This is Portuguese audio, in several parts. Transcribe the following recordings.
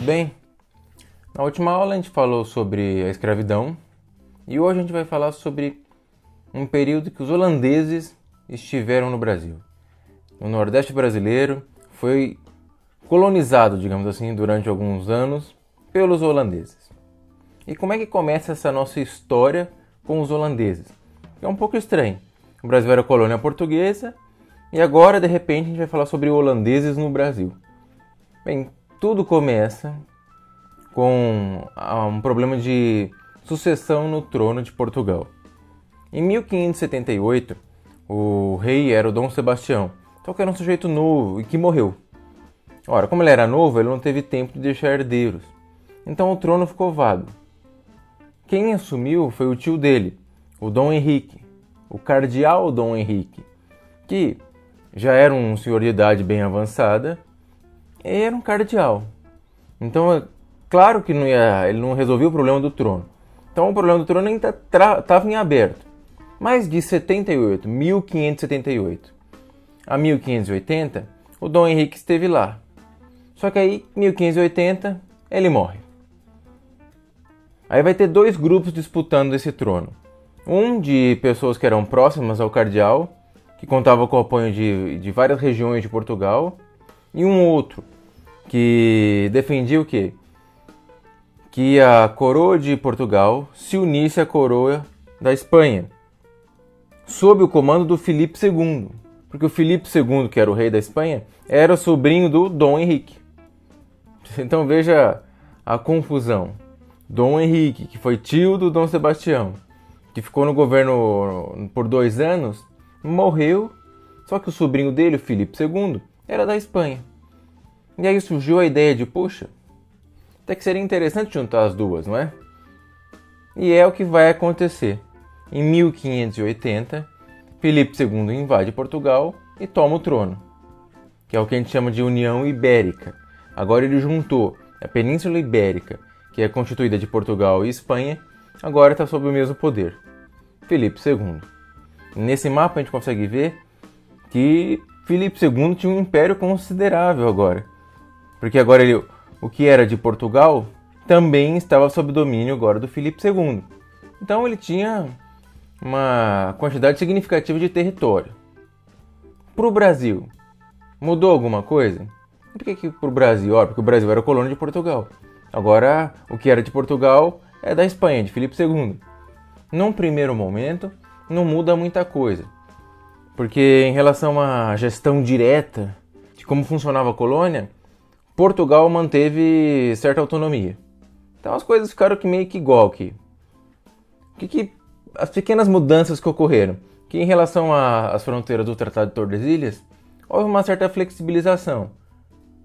bem? Na última aula a gente falou sobre a escravidão e hoje a gente vai falar sobre um período que os holandeses estiveram no Brasil. O Nordeste brasileiro foi colonizado, digamos assim, durante alguns anos pelos holandeses. E como é que começa essa nossa história com os holandeses? É um pouco estranho. O Brasil era colônia portuguesa e agora, de repente, a gente vai falar sobre holandeses no Brasil. Bem, tudo começa com um problema de sucessão no trono de Portugal. Em 1578, o rei era o Dom Sebastião, então que era um sujeito novo e que morreu. Ora, como ele era novo, ele não teve tempo de deixar herdeiros, então o trono ficou vago. Quem assumiu foi o tio dele, o Dom Henrique, o cardeal Dom Henrique, que já era um senhor de idade bem avançada e era um cardeal. Então, é claro que ele não resolveu o problema do trono. Então, o problema do trono ainda estava em aberto. Mas de 1578 a 1580, o Dom Henrique esteve lá. Só que aí, em 1580, ele morre. Aí vai ter dois grupos disputando esse trono. Um de pessoas que eram próximas ao cardeal, que contava com o apoio de várias regiões de Portugal, e um outro que defendia o quê? Que a coroa de Portugal se unisse à coroa da Espanha, sob o comando do Filipe II, porque o Filipe II, que era o rei da Espanha, era o sobrinho do Dom Henrique. Então veja a confusão. Dom Henrique, que foi tio do Dom Sebastião, que ficou no governo por 2 anos, morreu, só que o sobrinho dele, o Filipe II, era da Espanha. E aí surgiu a ideia de, puxa, até que seria interessante juntar as duas, não é? E é o que vai acontecer. Em 1580, Filipe II invade Portugal e toma o trono, que é o que a gente chama de União Ibérica. Agora ele juntou a Península Ibérica, que é constituída de Portugal e Espanha, agora está sob o mesmo poder. Filipe II. Nesse mapa a gente consegue ver que Filipe II tinha um império considerável agora. Porque agora o que era de Portugal também estava sob domínio agora do Filipe II. Então ele tinha uma quantidade significativa de território. Para o Brasil, mudou alguma coisa? Por que para o Brasil? Porque o Brasil era colônia de Portugal. Agora, o que era de Portugal é da Espanha, de Filipe II. Num primeiro momento, não muda muita coisa. Porque em relação à gestão direta de como funcionava a colônia, Portugal manteve certa autonomia. Então as coisas ficaram meio que igual aqui. As pequenas mudanças que ocorreram, que em relação às fronteiras do Tratado de Tordesilhas, houve uma certa flexibilização.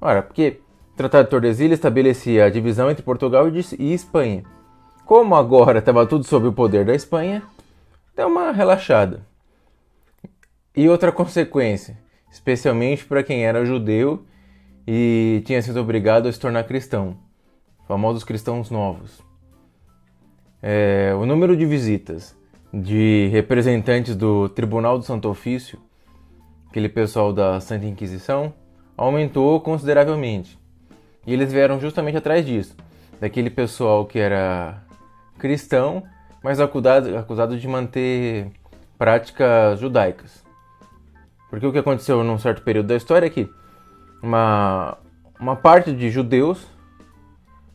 Ora, porque o Tratado de Tordesilhas estabelecia a divisão entre Portugal e Espanha. Como agora estava tudo sob o poder da Espanha, deu uma relaxada. E outra consequência, especialmente para quem era judeu e tinha sido obrigado a se tornar cristão, famosos cristãos novos. O número de visitas de representantes do Tribunal do Santo Ofício, aquele pessoal da Santa Inquisição, aumentou consideravelmente. E eles vieram justamente atrás disso, daquele pessoal que era cristão, mas acusado de manter práticas judaicas. Porque o que aconteceu num certo período da história é que uma parte de judeus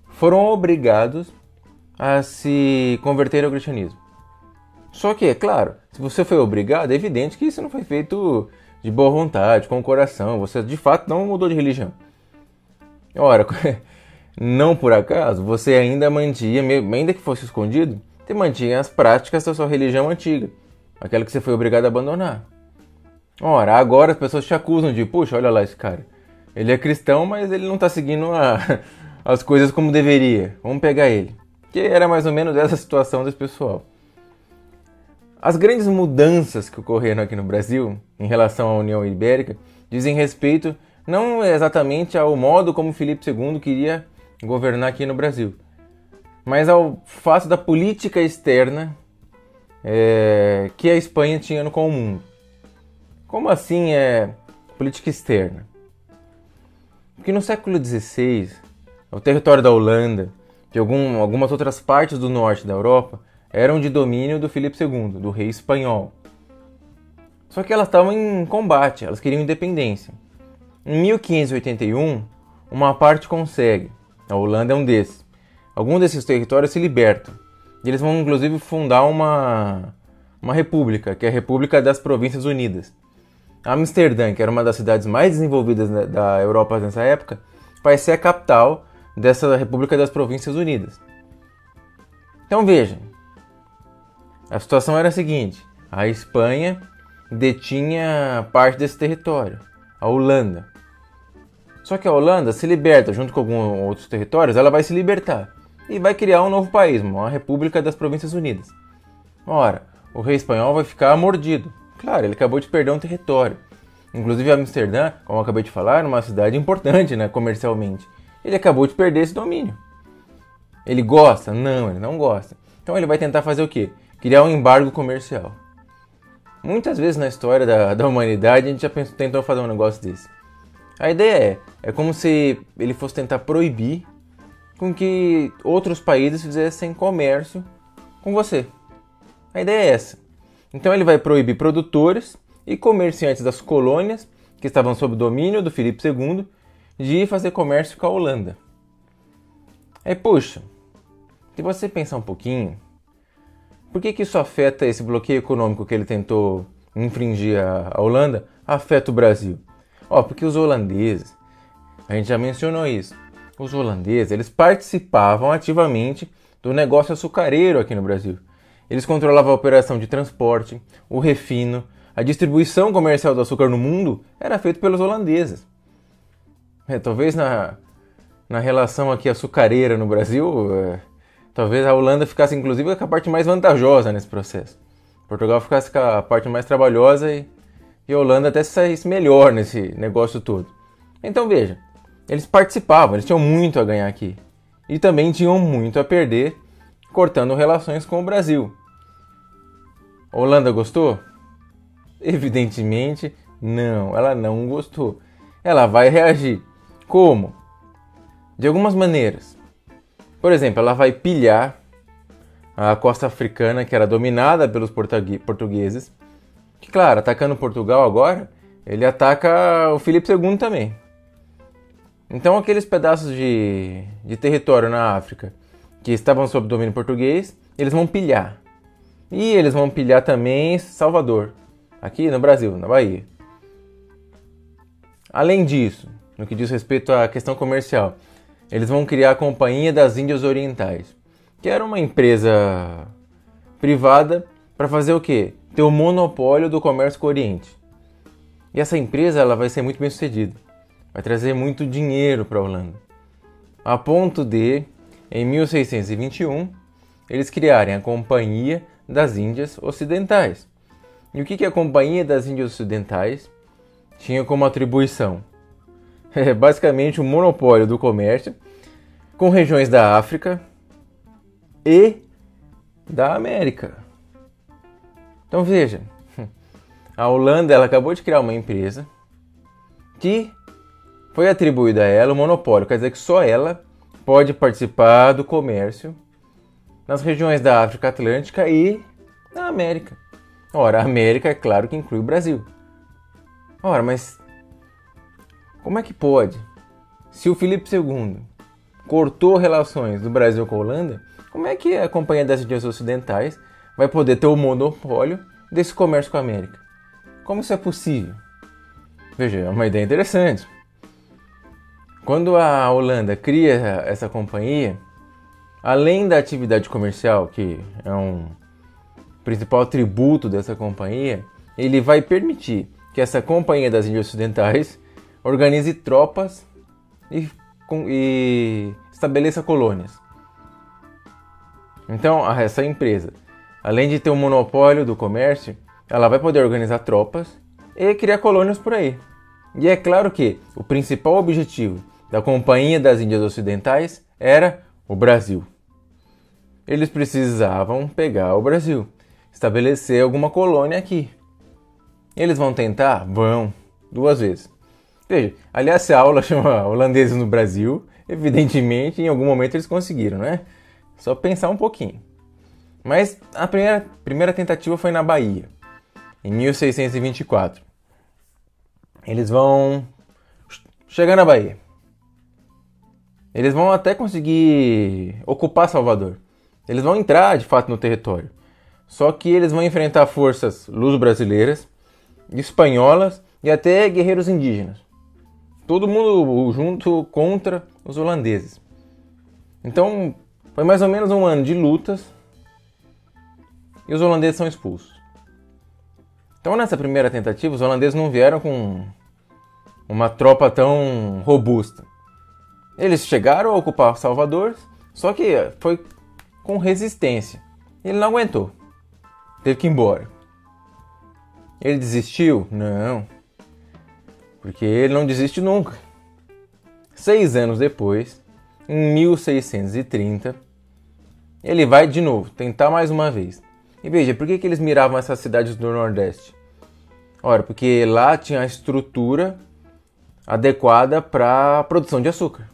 foram obrigados a se converter ao cristianismo. Só que, é claro, se você foi obrigado, é evidente que isso não foi feito de boa vontade, com o coração. Você, de fato, não mudou de religião. Ora, não por acaso, você ainda mantinha, ainda que fosse escondido, você mantinha as práticas da sua religião antiga, aquela que você foi obrigado a abandonar. Ora, agora as pessoas te acusam de, puxa, olha lá esse cara. Ele é cristão, mas ele não está seguindo as coisas como deveria. Vamos pegar ele. Que era mais ou menos essa situação desse pessoal. As grandes mudanças que ocorreram aqui no Brasil, em relação à União Ibérica, dizem respeito não exatamente ao modo como Filipe II queria governar aqui no Brasil, mas ao fato da política externa que a Espanha tinha com o mundo. Como assim política externa? Porque no século XVI, o território da Holanda, de algumas outras partes do norte da Europa, eram de domínio do Filipe II, do rei espanhol. Só que elas estavam em combate, elas queriam independência. Em 1581, uma parte consegue, a Holanda é um desses. Alguns desses territórios se libertam. E eles vão inclusive fundar uma república, que é a República das Províncias Unidas. Amsterdã, que era uma das cidades mais desenvolvidas da Europa nessa época, vai ser a capital dessa República das Províncias Unidas. Então veja, a situação era a seguinte: a Espanha detinha parte desse território, a Holanda. Só que a Holanda se liberta, junto com alguns outros territórios, ela vai se libertar e vai criar um novo país, uma República das Províncias Unidas. Ora, o rei espanhol vai ficar mordido. Claro, ele acabou de perder um território. Inclusive Amsterdã, como eu acabei de falar, é uma cidade importante, né, comercialmente. Ele acabou de perder esse domínio. Ele gosta? Não, ele não gosta. Então ele vai tentar fazer o quê? Criar um embargo comercial. Muitas vezes na história da humanidade a gente já tentou fazer um negócio desse. A ideia é como se ele fosse tentar proibir com que outros países fizessem comércio com você. A ideia é essa. Então ele vai proibir produtores e comerciantes das colônias que estavam sob o domínio do Filipe II de ir fazer comércio com a Holanda. Aí, puxa, se você pensar um pouquinho, por que isso afeta esse bloqueio econômico que ele tentou infringir a Holanda, afeta o Brasil? Porque os holandeses, a gente já mencionou isso, os holandeses, eles participavam ativamente do negócio açucareiro aqui no Brasil. Eles controlavam a operação de transporte, o refino, a distribuição comercial do açúcar no mundo era feito pelos holandeses. Talvez na relação aqui açucareira no Brasil, talvez a Holanda ficasse inclusive com a parte mais vantajosa nesse processo. Portugal ficasse com a parte mais trabalhosa e a Holanda até saísse melhor nesse negócio todo. Então veja, eles participavam, eles tinham muito a ganhar aqui. E também tinham muito a perder cortando relações com o Brasil. A Holanda gostou? Evidentemente não, ela não gostou. Ela vai reagir. Como? De algumas maneiras. Por exemplo, ela vai pilhar a costa africana, que era dominada pelos portugueses. Que, claro, atacando Portugal agora, ele ataca o Filipe II também. Então aqueles pedaços de território na África que estavam sob domínio português, eles vão pilhar. E eles vão pilhar também Salvador, aqui no Brasil, na Bahia. Além disso, no que diz respeito à questão comercial, eles vão criar a Companhia das Índias Orientais, que era uma empresa privada para fazer o quê? Ter o monopólio do comércio com o Oriente. E essa empresa ela vai ser muito bem sucedida. Vai trazer muito dinheiro para a Holanda. A ponto de, em 1621, eles criarem a Companhia das Índias Ocidentais. E o que a Companhia das Índias Ocidentais tinha como atribuição? É basicamente um monopólio do comércio com regiões da África e da América. Então veja, a Holanda ela acabou de criar uma empresa que foi atribuída a ela o monopólio, quer dizer que só ela pode participar do comércio nas regiões da África Atlântica e da América. Ora, a América é claro que inclui o Brasil. Ora, mas como é que pode? Se o Filipe II cortou relações do Brasil com a Holanda, como é que a Companhia das Índias Ocidentais vai poder ter o monopólio desse comércio com a América? Como isso é possível? Veja, é uma ideia interessante. Quando a Holanda cria essa companhia, além da atividade comercial, que é um principal atributo dessa companhia, ele vai permitir que essa Companhia das Índias Ocidentais organize tropas e estabeleça colônias. Então, essa empresa, além de ter um monopólio do comércio, ela vai poder organizar tropas e criar colônias por aí. E é claro que o principal objetivo da Companhia das Índias Ocidentais era o Brasil. Eles precisavam pegar o Brasil, estabelecer alguma colônia aqui. Eles vão tentar? Vão, 2 vezes. Veja, aliás, essa aula chama Holandeses no Brasil, Evidentemente, em algum momento eles conseguiram, né? Só pensar um pouquinho. Mas a primeira tentativa foi na Bahia, em 1624. Eles vão chegar na Bahia. Eles vão até conseguir ocupar Salvador. Eles vão entrar, de fato, no território. Só que eles vão enfrentar forças luso-brasileiras, espanholas e até guerreiros indígenas. Todo mundo junto contra os holandeses. Então, foi mais ou menos um ano de lutas e os holandeses são expulsos. Então, nessa primeira tentativa, os holandeses não vieram com uma tropa tão robusta. Eles chegaram a ocupar Salvador, só que foi com resistência. Ele não aguentou. Teve que ir embora. Ele desistiu? Não. Porque ele não desiste nunca. 6 anos depois, em 1630, ele vai de novo, tentar mais uma vez. E veja, por que eles miravam essas cidades do Nordeste? Ora, porque lá tinha a estrutura adequada para a produção de açúcar.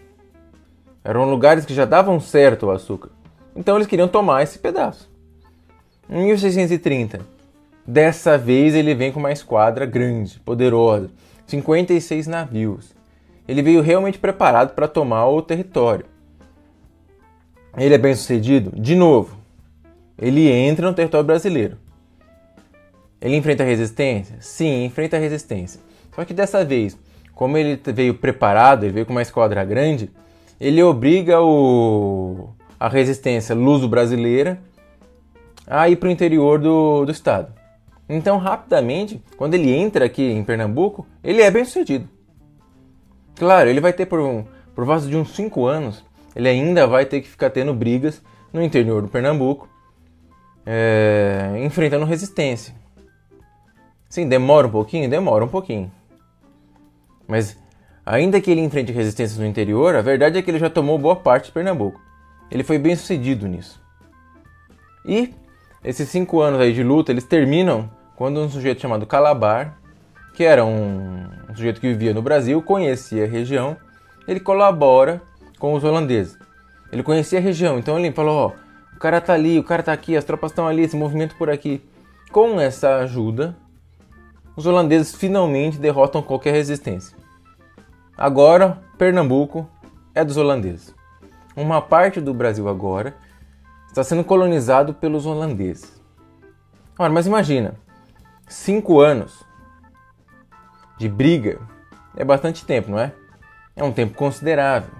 Eram lugares que já davam certo o açúcar. Então eles queriam tomar esse pedaço. Em 1630, dessa vez ele vem com uma esquadra grande, poderosa, 56 navios. Ele veio realmente preparado para tomar o território. Ele é bem sucedido? De novo, ele entra no território brasileiro. Ele enfrenta a resistência? Sim, enfrenta a resistência. Só que dessa vez, como ele veio preparado, ele veio com uma esquadra grande, ele obriga a resistência luso-brasileira a ir para o interior do estado. Então, rapidamente, quando ele entra aqui em Pernambuco, ele é bem sucedido. Claro, ele vai ter por volta de uns 5 anos, ele ainda vai ter que ficar tendo brigas no interior do Pernambuco, enfrentando resistência. Sim, demora um pouquinho? Demora um pouquinho. Mas, ainda que ele enfrente resistências no interior, a verdade é que ele já tomou boa parte de Pernambuco. Ele foi bem sucedido nisso. E esses 5 anos aí de luta, eles terminam quando um sujeito chamado Calabar, que era um sujeito que vivia no Brasil, conhecia a região, ele colabora com os holandeses. Ele conhecia a região, então ele falou, o cara tá ali, o cara tá aqui, as tropas estão ali, esse movimento por aqui. Com essa ajuda, os holandeses finalmente derrotam qualquer resistência. Agora, Pernambuco é dos holandeses. Uma parte do Brasil agora está sendo colonizado pelos holandeses. Ora, mas imagina, 5 anos de briga é bastante tempo, não é? É um tempo considerável.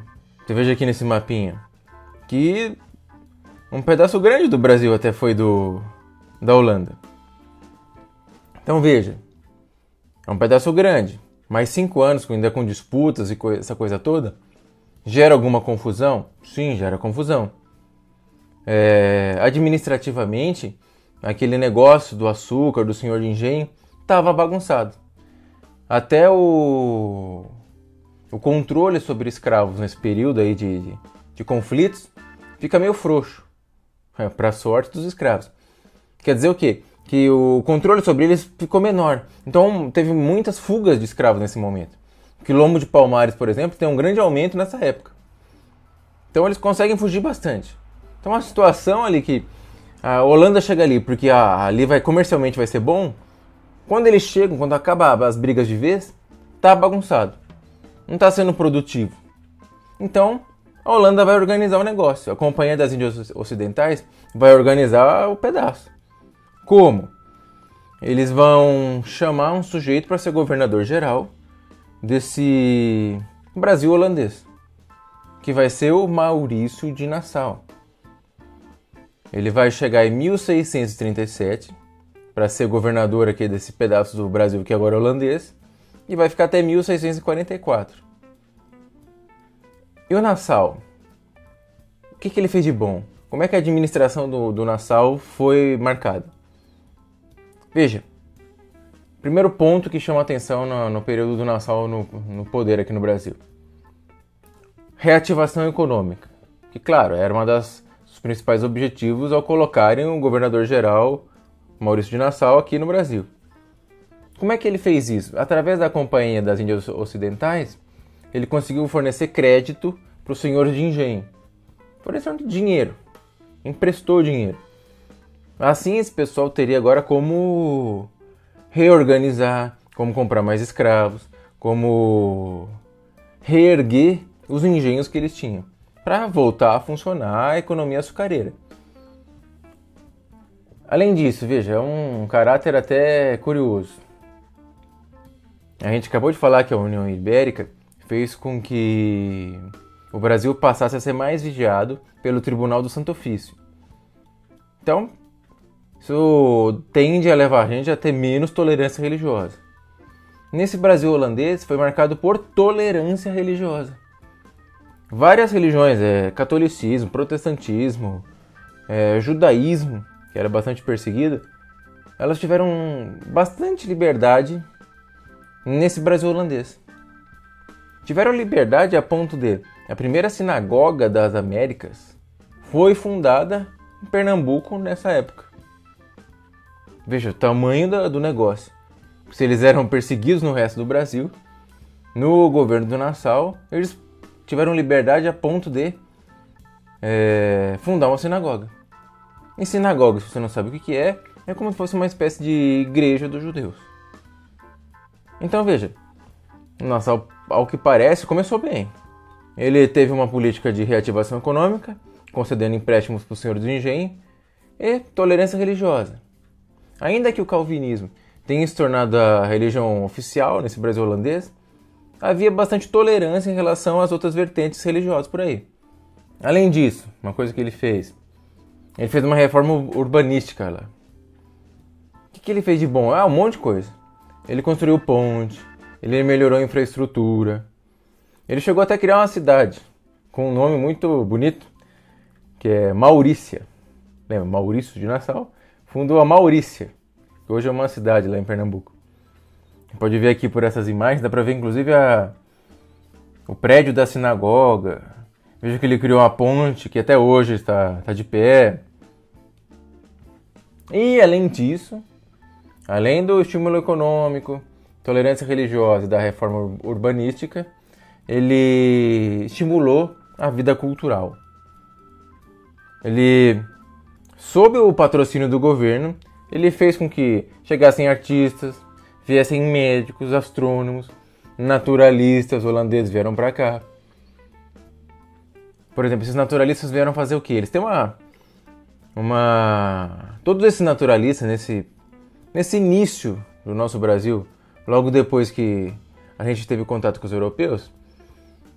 Você veja aqui nesse mapinha que um pedaço grande do Brasil até foi da Holanda. Então veja, é um pedaço grande, mais 5 anos ainda com disputas e essa coisa toda, gera alguma confusão? Sim, gera confusão. Administrativamente, aquele negócio do açúcar, do senhor de engenho, estava bagunçado. Até o controle sobre escravos nesse período aí de conflitos fica meio frouxo, para sorte dos escravos. Quer dizer o quê? Que o controle sobre eles ficou menor. Então teve muitas fugas de escravos nesse momento. O Quilombo de Palmares, por exemplo, tem um grande aumento nessa época. Então eles conseguem fugir bastante. Então a situação ali que a Holanda chega ali, porque ali comercialmente vai ser bom, quando eles chegam, quando acaba as brigas de vez, tá bagunçado. Não tá sendo produtivo. Então a Holanda vai organizar o negócio. A Companhia das Índias Ocidentais vai organizar o pedaço. Como? Eles vão chamar um sujeito para ser governador geral desse Brasil holandês, que vai ser o Maurício de Nassau. Ele vai chegar em 1637 para ser governador aqui desse pedaço do Brasil que agora é holandês e vai ficar até 1644. E o Nassau? O que ele fez de bom? Como é que a administração do Nassau foi marcada? Veja, primeiro ponto que chama atenção no período do Nassau no poder aqui no Brasil. Reativação econômica. Que, claro, era uma dos principais objetivos ao colocarem o governador-geral Maurício de Nassau aqui no Brasil. Como é que ele fez isso? Através da Companhia das Índias Ocidentais, ele conseguiu fornecer crédito para os senhores de engenho. Fornecendo dinheiro. Emprestou dinheiro. Assim, esse pessoal teria agora como reorganizar, como comprar mais escravos, como reerguer os engenhos que eles tinham, para voltar a funcionar a economia açucareira. Além disso, veja, é um caráter até curioso. A gente acabou de falar que a União Ibérica fez com que o Brasil passasse a ser mais vigiado pelo Tribunal do Santo Ofício. Então, isso tende a levar a gente a ter menos tolerância religiosa. Nesse Brasil holandês foi marcado por tolerância religiosa. Várias religiões, catolicismo, protestantismo, judaísmo, que era bastante perseguido, elas tiveram bastante liberdade nesse Brasil holandês. Tiveram liberdade a ponto de a primeira sinagoga das Américas foi fundada em Pernambuco nessa época. Veja o tamanho do negócio. Se eles eram perseguidos no resto do Brasil, no governo do Nassau, eles tiveram liberdade a ponto de fundar uma sinagoga. E sinagoga, se você não sabe o que é como se fosse uma espécie de igreja dos judeus. Então veja, o Nassau, ao que parece, começou bem. Ele teve uma política de reativação econômica, concedendo empréstimos para os senhores do engenho, e tolerância religiosa. Ainda que o calvinismo tenha se tornado a religião oficial nesse Brasil holandês, havia bastante tolerância em relação às outras vertentes religiosas por aí. Além disso, uma coisa que ele fez uma reforma urbanística lá. O que ele fez de bom? Um monte de coisa. Ele construiu ponte, ele melhorou a infraestrutura, ele chegou até a criar uma cidade com um nome muito bonito, que é Maurícia. Lembra? Maurício de Nassau fundou a Maurícia, que hoje é uma cidade lá em Pernambuco. Pode ver aqui por essas imagens, dá pra ver inclusive o prédio da sinagoga. Veja que ele criou uma ponte que até hoje está de pé. E além disso, além do estímulo econômico, tolerância religiosa e da reforma urbanística, ele estimulou a vida cultural. Ele, sob o patrocínio do governo, ele fez com que chegassem artistas, viessem médicos, astrônomos, naturalistas holandeses vieram para cá. Por exemplo, esses naturalistas vieram fazer o quê? Eles têm todos esses naturalistas, nesse início do nosso Brasil, logo depois que a gente teve contato com os europeus,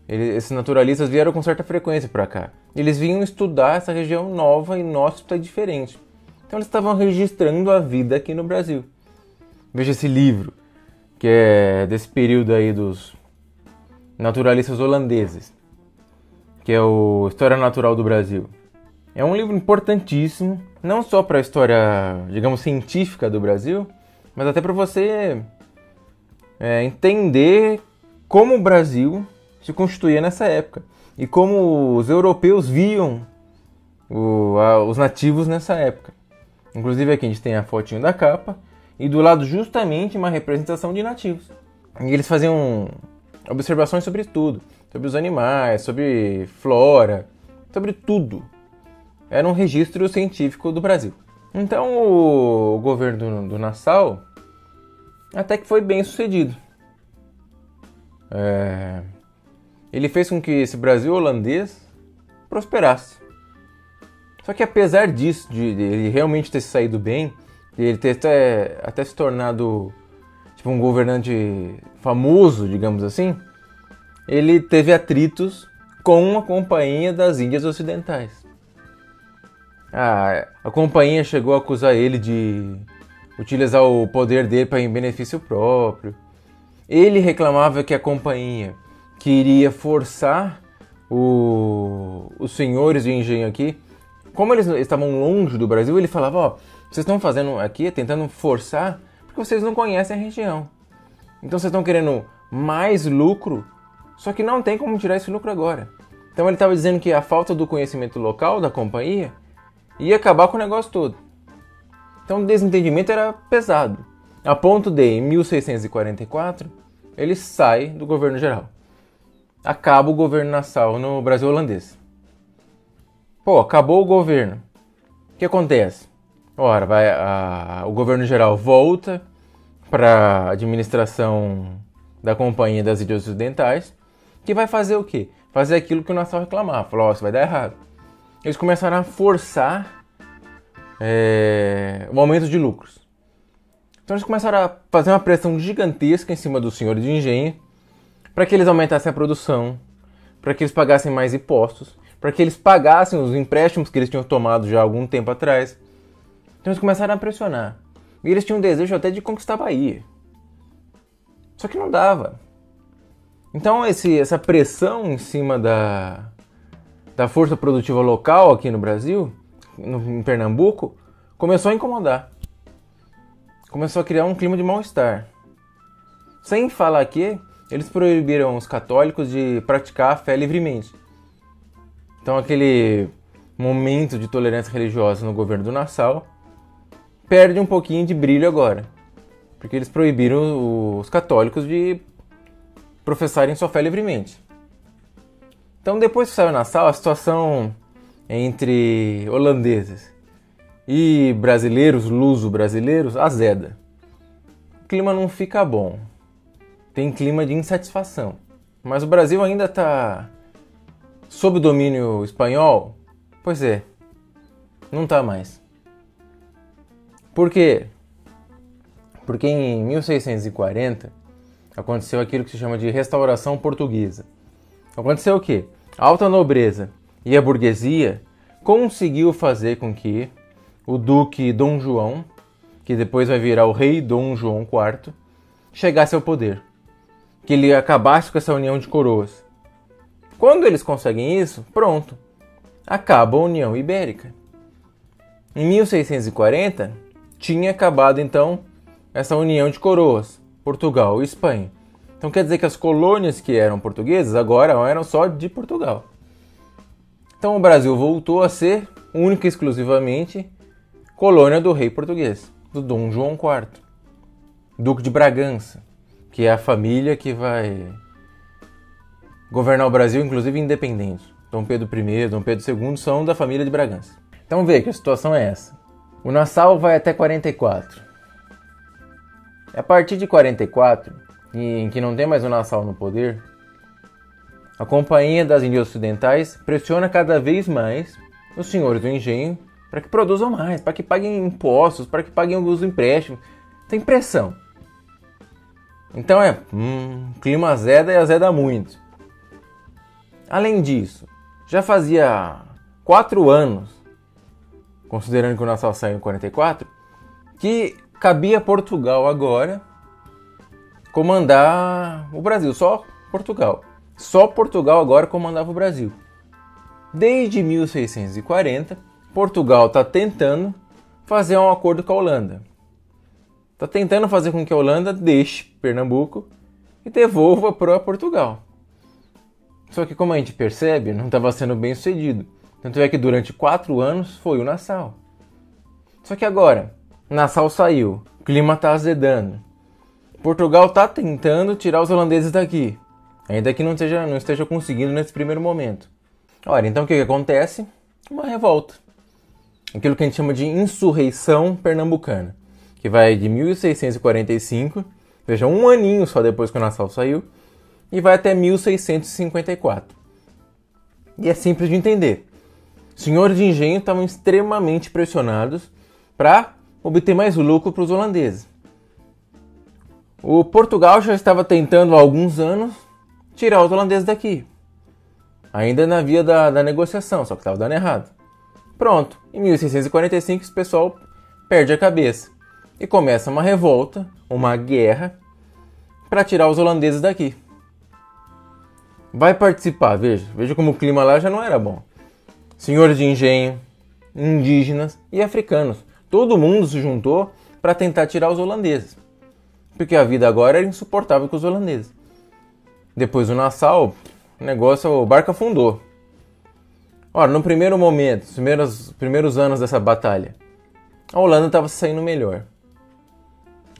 esses naturalistas vieram com certa frequência para cá. Eles vinham estudar essa região nova e inóspita e diferente. Então eles estavam registrando a vida aqui no Brasil. Veja esse livro, que é desse período aí dos naturalistas holandeses, que é o História Natural do Brasil. É um livro importantíssimo, não só para a história, digamos, científica do Brasil, mas até para você entender como o Brasil se constituía nessa época e como os europeus viam os nativos nessa época. Inclusive aqui a gente tem a fotinho da capa e do lado justamente uma representação de nativos. E eles faziam observações sobre tudo, sobre os animais, sobre flora, sobre tudo. Era um registro científico do Brasil. Então o governo do Nassau até que foi bem sucedido. Ele fez com que esse Brasil holandês prosperasse. Só que apesar disso, de ele realmente ter saído bem, de ele ter até se tornado tipo, um governante famoso, digamos assim, ele teve atritos com a Companhia das Índias Ocidentais. A companhia chegou a acusar ele de utilizar o poder dele para em benefício próprio. Ele reclamava que a companhia queria forçar os senhores de engenho aqui. Como eles estavam longe do Brasil, ele falava, vocês estão fazendo aqui, tentando forçar, porque vocês não conhecem a região. Então vocês estão querendo mais lucro, só que não tem como tirar esse lucro agora. Então ele estava dizendo que a falta do conhecimento local da companhia ia acabar com o negócio todo. Então o desentendimento era pesado. A ponto de, em 1644, ele sai do governo geral. acaba o governo Nassau no Brasil holandês. Pô, acabou o governo. O que acontece? Ora, o governo geral volta para a administração da Companhia das Índias Ocidentais, que vai fazer o quê? Fazer aquilo que o Nassau reclamava. Falou, isso vai dar errado. Eles começaram a forçar o aumento de lucros. Então eles começaram a fazer uma pressão gigantesca em cima dos senhores de engenho para que eles aumentassem a produção, para que eles pagassem mais impostos, para que eles pagassem os empréstimos que eles tinham tomado já há algum tempo atrás. Então eles começaram a pressionar. E eles tinham um desejo até de conquistar a Bahia. Só que não dava. Então essa pressão em cima da força produtiva local aqui no Brasil, em Pernambuco, começou a incomodar. Começou a criar um clima de mal-estar. Sem falar que eles proibiram os católicos de praticar a fé livremente. Então aquele momento de tolerância religiosa no governo do Nassau perde um pouquinho de brilho agora. Porque eles proibiram os católicos de professarem sua fé livremente. Então depois que saiu o Nassau, a situação entre holandeses e brasileiros, luso-brasileiros, azeda. O clima não fica bom. Tem clima de insatisfação. Mas o Brasil ainda está sob domínio espanhol? Pois é, não está mais. Por quê? Porque em 1640 aconteceu aquilo que se chama de restauração portuguesa. Aconteceu o quê? A alta nobreza e a burguesia conseguiu fazer com que o duque Dom João, que depois vai virar o rei Dom João IV, chegasse ao poder. Que ele acabasse com essa união de coroas. Quando eles conseguem isso, pronto, acaba a União Ibérica. Em 1640, tinha acabado então essa união de coroas, Portugal e Espanha. Então quer dizer que as colônias que eram portuguesas agora eram só de Portugal. Então o Brasil voltou a ser única e exclusivamente colônia do rei português, do Dom João IV, Duque de Bragança, que é a família que vai governar o Brasil, inclusive independente. Dom Pedro I, Dom Pedro II são da família de Bragança. Então vê que a situação é essa. O Nassau vai até 44. A partir de 44, em que não tem mais o Nassau no poder, a Companhia das Índias Ocidentais pressiona cada vez mais os senhores do engenho para que produzam mais, para que paguem impostos, para que paguem os empréstimos. Tem pressão. Então clima azeda e azeda muito. Além disso, já fazia 4 anos, considerando que o Nassau saiu em 44, que cabia a Portugal agora comandar o Brasil, só Portugal. Só Portugal agora comandava o Brasil. Desde 1640, Portugal está tentando fazer um acordo com a Holanda. Está tentando fazer com que a Holanda deixe Pernambuco e devolva para Portugal. Só que, como a gente percebe, não estava sendo bem sucedido. Tanto é que durante 4 anos foi o Nassau. Só que agora, Nassau saiu, o clima está azedando. Portugal está tentando tirar os holandeses daqui, ainda que não esteja conseguindo nesse primeiro momento. Ora, então o que acontece? Uma revolta. Aquilo que a gente chama de insurreição pernambucana, que vai de 1645, veja, um aninho só depois que o Nassau saiu, e vai até 1654. E é simples de entender. Os senhores de engenho estavam extremamente pressionados para obter mais lucro para os holandeses. O Portugal já estava tentando há alguns anos tirar os holandeses daqui. Ainda na via da negociação, só que estava dando errado. Pronto, em 1645 esse pessoal perde a cabeça e começa uma revolta, uma guerra, para tirar os holandeses daqui. Vai participar, veja como o clima lá já não era bom. Senhores de engenho, indígenas e africanos. Todo mundo se juntou para tentar tirar os holandeses. Porque a vida agora era insuportável com os holandeses. Depois do Nassau, o barco afundou. Ora, no primeiro momento, os primeiros anos dessa batalha, a Holanda estava saindo melhor.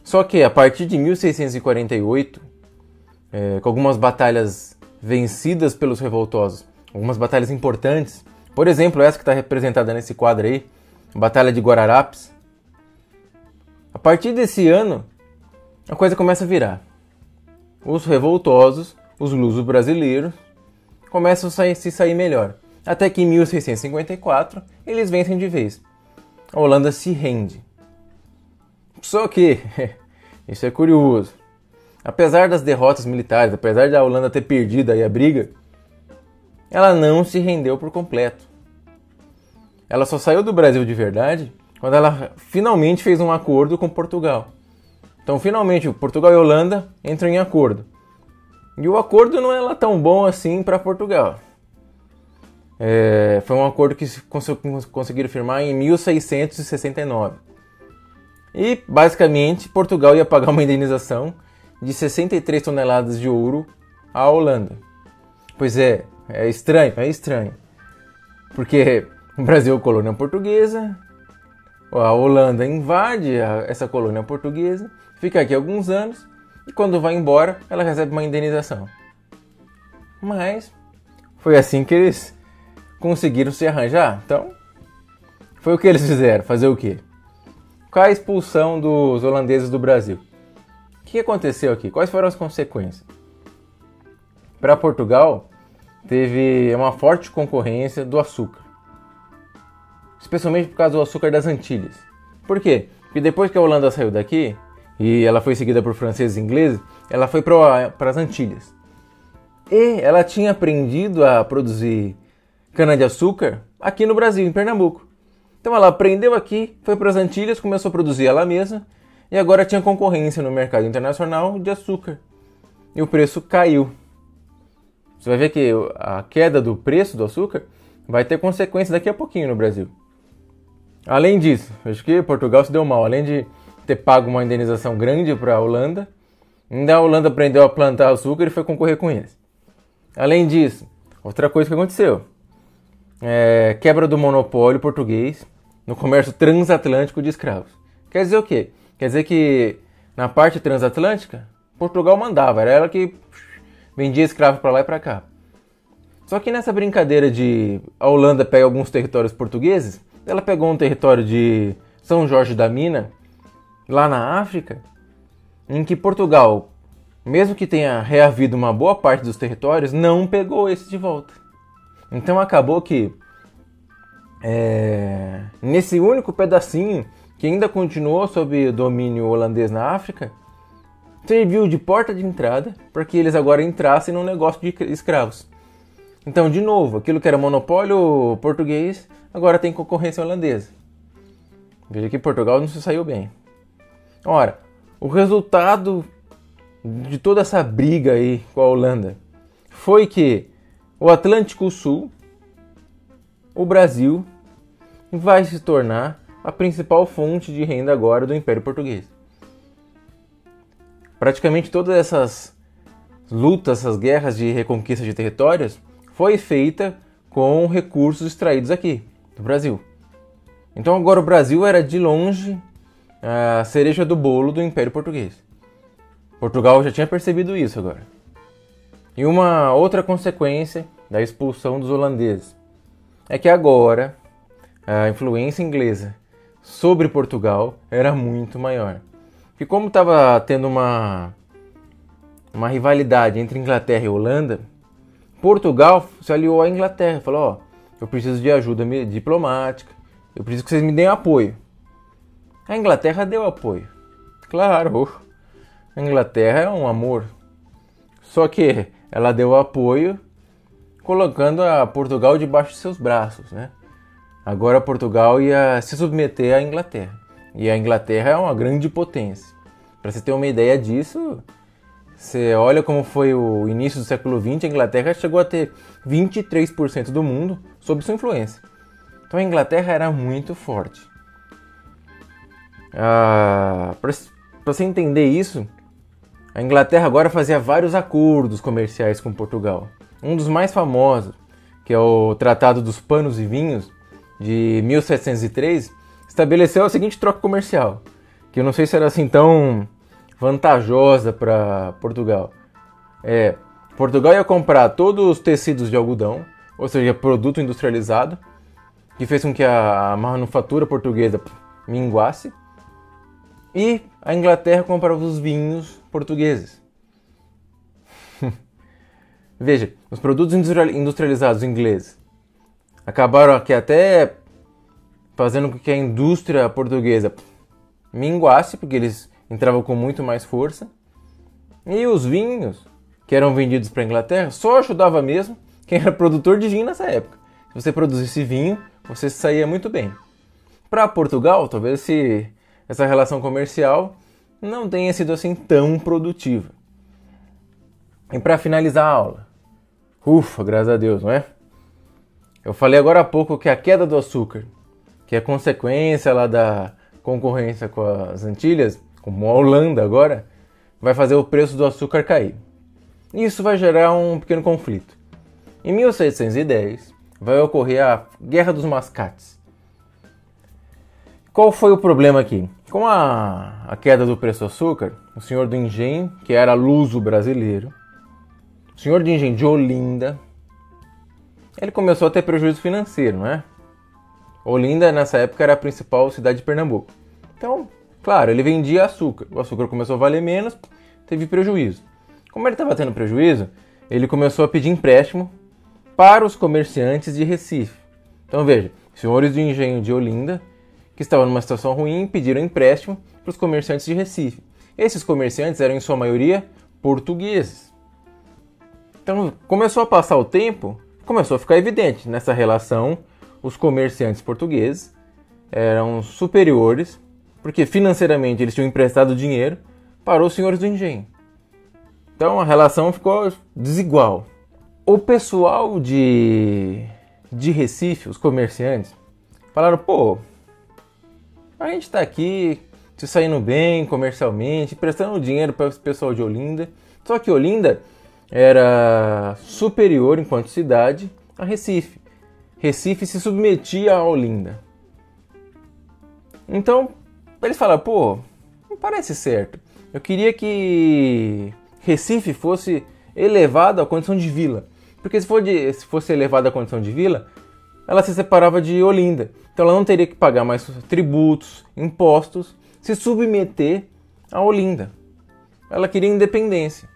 Só que a partir de 1648, com algumas batalhas vencidas pelos revoltosos, algumas batalhas importantes. Por exemplo, essa que está representada nesse quadro aí, a Batalha de Guararapes. A partir desse ano, a coisa começa a virar. Os revoltosos, os luso-brasileiros, começam a se sair melhor. Até que em 1654, eles vencem de vez. A Holanda se rende. Só que, isso é curioso, apesar das derrotas militares, apesar da Holanda ter perdido aí a briga, ela não se rendeu por completo. Ela só saiu do Brasil de verdade quando ela finalmente fez um acordo com Portugal. Então, finalmente, Portugal e Holanda entram em acordo. E o acordo não é lá tão bom assim para Portugal. Foi um acordo que conseguiram firmar em 1669. E, basicamente, Portugal ia pagar uma indenização de 63 toneladas de ouro à Holanda. Pois é estranho. Porque o Brasil é colônia portuguesa, a Holanda invade essa colônia portuguesa, fica aqui alguns anos e quando vai embora ela recebe uma indenização. Mas foi assim que eles conseguiram se arranjar. Então, foi o que eles fizeram. Fazer o quê? Com a expulsão dos holandeses do Brasil. O que aconteceu aqui? Quais foram as consequências? Para Portugal, teve uma forte concorrência do açúcar. Especialmente por causa do açúcar das Antilhas. Por quê? Porque depois que a Holanda saiu daqui, e ela foi seguida por franceses e ingleses, ela foi para as Antilhas. E ela tinha aprendido a produzir cana-de-açúcar aqui no Brasil, em Pernambuco. Então ela aprendeu aqui, foi para as Antilhas, começou a produzir ela mesma, e agora tinha concorrência no mercado internacional de açúcar. E o preço caiu. Você vai ver que a queda do preço do açúcar vai ter consequências daqui a pouquinho no Brasil. Além disso, acho que Portugal se deu mal. Além de ter pago uma indenização grande para a Holanda, ainda a Holanda aprendeu a plantar açúcar e foi concorrer com eles. Além disso, outra coisa que aconteceu. Quebra do monopólio português no comércio transatlântico de escravos. Quer dizer o quê? Quer dizer que na parte transatlântica, Portugal mandava, era ela que vendia escravo para lá e para cá. Só que nessa brincadeira de a Holanda pega alguns territórios portugueses, ela pegou um território de São Jorge da Mina, lá na África, em que Portugal, mesmo que tenha reavido uma boa parte dos territórios, não pegou esse de volta. Então acabou que nesse único pedacinho que ainda continuou sob domínio holandês na África, serviu de porta de entrada para que eles agora entrassem no negócio de escravos. Então, de novo, aquilo que era monopólio português, agora tem concorrência holandesa. Veja que Portugal não se saiu bem. Ora, o resultado de toda essa briga aí com a Holanda foi que o Atlântico Sul, o Brasil, vai se tornar a principal fonte de renda agora do Império Português. Praticamente todas essas lutas, essas guerras de reconquista de territórios, foi feita com recursos extraídos aqui, do Brasil. Então agora o Brasil era de longe a cereja do bolo do Império Português. Portugal já tinha percebido isso agora. E uma outra consequência da expulsão dos holandeses é que agora a influência inglesa sobre Portugal era muito maior. Porque como estava tendo uma rivalidade entre Inglaterra e Holanda, Portugal se aliou à Inglaterra. Falou, eu preciso de ajuda diplomática, eu preciso que vocês me deem apoio. A Inglaterra deu apoio. Claro, a Inglaterra é um amor. Só que ela deu apoio colocando a Portugal debaixo de seus braços, né? Agora Portugal ia se submeter à Inglaterra. E a Inglaterra é uma grande potência. Para você ter uma ideia disso, você olha como foi o início do século XX, a Inglaterra chegou a ter 23% do mundo sob sua influência. Então a Inglaterra era muito forte. Para você entender isso, a Inglaterra agora fazia vários acordos comerciais com Portugal. Um dos mais famosos, que é o Tratado dos Panos e Vinhos, de 1703, estabeleceu a seguinte troca comercial, que eu não sei se era assim tão vantajosa para Portugal. Portugal ia comprar todos os tecidos de algodão, ou seja, produto industrializado, que fez com que a manufatura portuguesa minguasse. E a Inglaterra comprava os vinhos portugueses. Veja, os produtos industrializados ingleses acabaram aqui até fazendo com que a indústria portuguesa minguasse, porque eles entravam com muito mais força. E os vinhos que eram vendidos para a Inglaterra só ajudava mesmo quem era produtor de vinho nessa época. Se você produzisse vinho, você saía muito bem. Para Portugal, talvez essa relação comercial não tenha sido assim tão produtiva. E para finalizar a aula, ufa, graças a Deus, não é? Eu falei agora há pouco que a queda do açúcar, que é consequência lá da concorrência com as Antilhas, como a Holanda agora, vai fazer o preço do açúcar cair. Isso vai gerar um pequeno conflito. Em 1710, vai ocorrer a Guerra dos Mascates. Qual foi o problema aqui? Com a queda do preço do açúcar, o senhor do engenho, que era luso brasileiro, o senhor de engenho de Olinda, ele começou a ter prejuízo financeiro, não é? Olinda, nessa época, era a principal cidade de Pernambuco. Então, claro, ele vendia açúcar. O açúcar começou a valer menos, teve prejuízo. Como ele estava tendo prejuízo, ele começou a pedir empréstimo para os comerciantes de Recife. Então, veja, senhores do engenho de Olinda, que estavam numa situação ruim, pediram empréstimo para os comerciantes de Recife. Esses comerciantes eram, em sua maioria, portugueses. Então, começou a passar o tempo, começou a ficar evidente nessa relação, os comerciantes portugueses eram superiores, porque financeiramente eles tinham emprestado dinheiro para os senhores do engenho. Então, a relação ficou desigual. O pessoal de Recife, os comerciantes, falaram, pô, a gente está aqui se saindo bem comercialmente, prestando dinheiro para o pessoal de Olinda. Só que Olinda era superior enquanto cidade a Recife. Recife se submetia a Olinda. Então, eles falaram, pô, não parece certo. Eu queria que Recife fosse elevado à condição de vila. Porque se fosse elevada à condição de vila, ela se separava de Olinda. Então ela não teria que pagar mais tributos, impostos, se submeter a Olinda. Ela queria independência.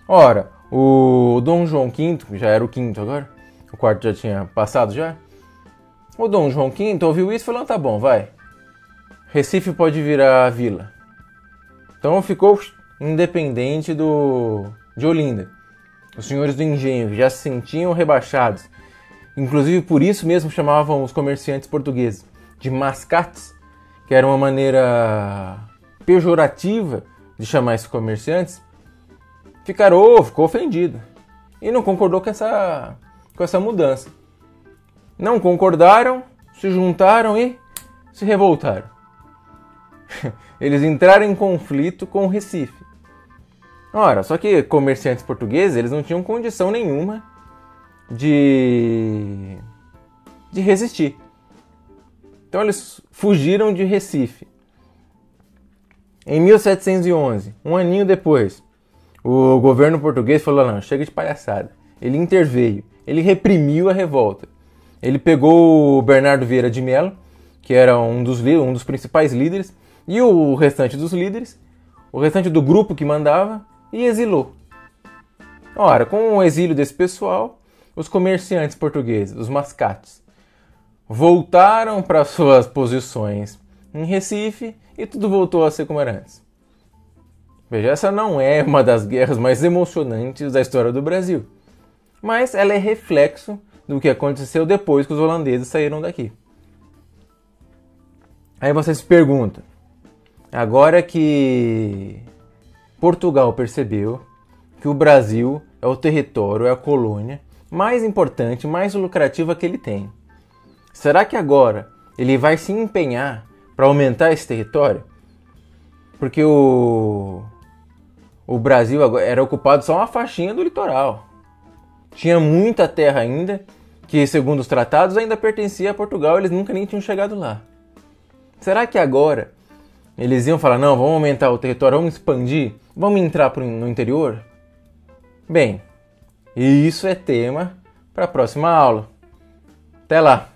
Ora, o Dom João V, que já era o quinto agora, o quarto já tinha passado já, o Dom João V ouviu isso e falou, tá bom, vai. Recife pode virar vila. Então ficou independente de Olinda. Os senhores do engenho já se sentiam rebaixados. Inclusive por isso mesmo chamavam os comerciantes portugueses de mascates, que era uma maneira pejorativa de chamar esses comerciantes. Ficou ofendido e não concordou com essa mudança. Não concordaram, se juntaram e se revoltaram. Eles entraram em conflito com o Recife. Ora, só que comerciantes portugueses, eles não tinham condição nenhuma de resistir. Então eles fugiram de Recife. Em 1711, um aninho depois, o governo português falou, não, chega de palhaçada. Ele interveio, ele reprimiu a revolta. Ele pegou o Bernardo Vieira de Mello, que era um dos principais líderes, e o restante dos líderes, o restante do grupo que mandava, e exilou. Ora, com o exílio desse pessoal, os comerciantes portugueses, os mascates, voltaram para suas posições em Recife e tudo voltou a ser como era antes. Veja, essa não é uma das guerras mais emocionantes da história do Brasil, mas ela é reflexo do que aconteceu depois que os holandeses saíram daqui. Aí você se pergunta, agora que Portugal percebeu que o Brasil é o território, é a colônia mais importante, mais lucrativa que ele tem, será que agora ele vai se empenhar para aumentar esse território? Porque o Brasil agora era ocupado só uma faixinha do litoral. Tinha muita terra ainda, que segundo os tratados ainda pertencia a Portugal, eles nunca nem tinham chegado lá. Será que agora eles iam falar, não, vamos aumentar o território, vamos expandir, vamos entrar no interior? Bem, isso é tema para a próxima aula. Até lá!